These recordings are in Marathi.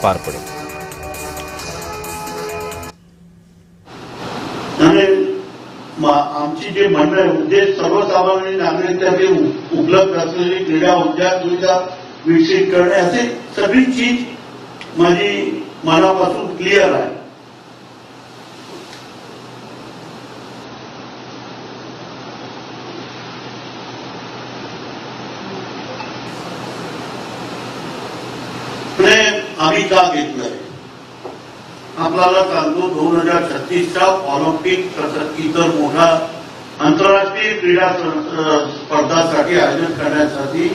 पार पडेल। आमची जे म्हणणं आहे उद्देश सर्वसामान्य नागरिकांसाठी उपलब्ध असलेली क्रीडा उद्यान सुविधा विकसित करणे असे सगळी चीज माझी मनापासून क्लिअर आहे। आम्ही का घेतलंय आपल्याला सांगतो 2036च्या ऑलिम्पिक तसंच इतर मोठा आंतरराष्ट्रीय क्रीडा स्पर्धांसाठी आयोजन करण्यासाठी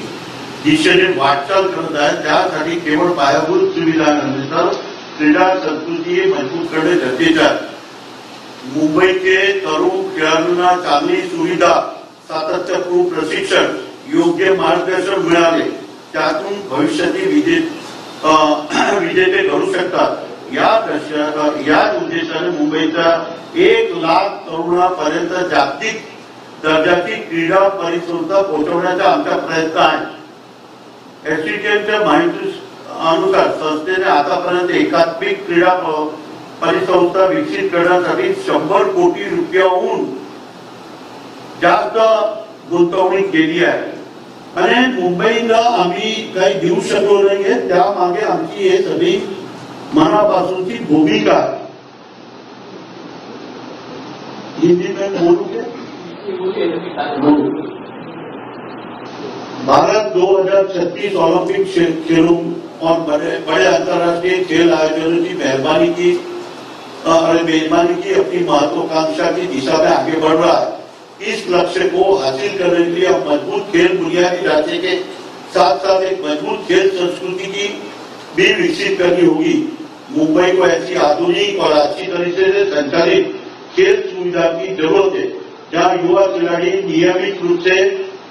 दिशेने वाटचाल करत आहे। त्यासाठी केवळ पायाभूत सुविधा नव्हे तर क्रीडा संस्कृती मजबूत करणे गरजेचे आहे। मुंबईचे तरुण खेळाडूंना चांगली सुविधा, सातत्यपूर्ण प्रशिक्षण, योग्य मार्गदर्शन मिळाले त्यातून भविष्यातील विजेते घडू शकतात। या उद्देशाने मुंबईच्या 1 लाख तरुणांपर्यंत जागतिक दर्जाची क्रीडा परिसंस्था पोहोचवण्याचा आमचा प्रयत्न आहे। एससीटीएमच्या माहितीनुसार संस्थेने आतापर्यंत एकात्मिक क्रीडा परिसंस्था विकसित करण्यासाठी 100 कोटी रुपयांहून जास्त गुंतवणूक केली आहे आणि मुंबईला आम्ही काही देऊ शकलो नाहीये। त्यामागे आमची हे सगळी मनापासूनची भूमिका आहे। हिंदी में बोलूंगे। भारत 2036 ओलंपिक खेलों और बड़े अंतर्राष्ट्रीय खेल आयोजनों की मेजबानी की अपनी महत्वाकांक्षा की दिशा में आगे बढ़ रहा है। इस लक्ष्य को हासिल करने के लिए अब मजबूत खेल बुनियादी ढांचे के साथ साथ एक मजबूत खेल संस्कृति की भी विकसित करनी होगी। मुंबई को ऐसी आधुनिक और अच्छी तरीके से संचालित खेल सुविधा की जरूरत है जहां युवा खिलाड़ी नियमित रूप से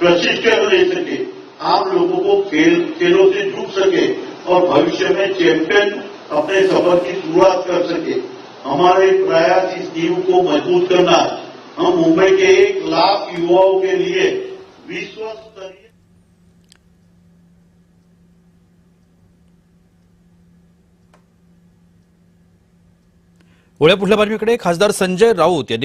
प्रशिक्षण ले सके, आम लोगों को खेलों से जुड़ सके और भविष्य में चैंपियन अपने सफर की शुरुआत कर सके। हमारे प्रयास इस नींव को मजबूत करना है। हम मुंबई के 1 लाख युवाओं के लिए विश्व स्तरीय पुढल्या बातमीकडे खासदार संजय राऊत यांनी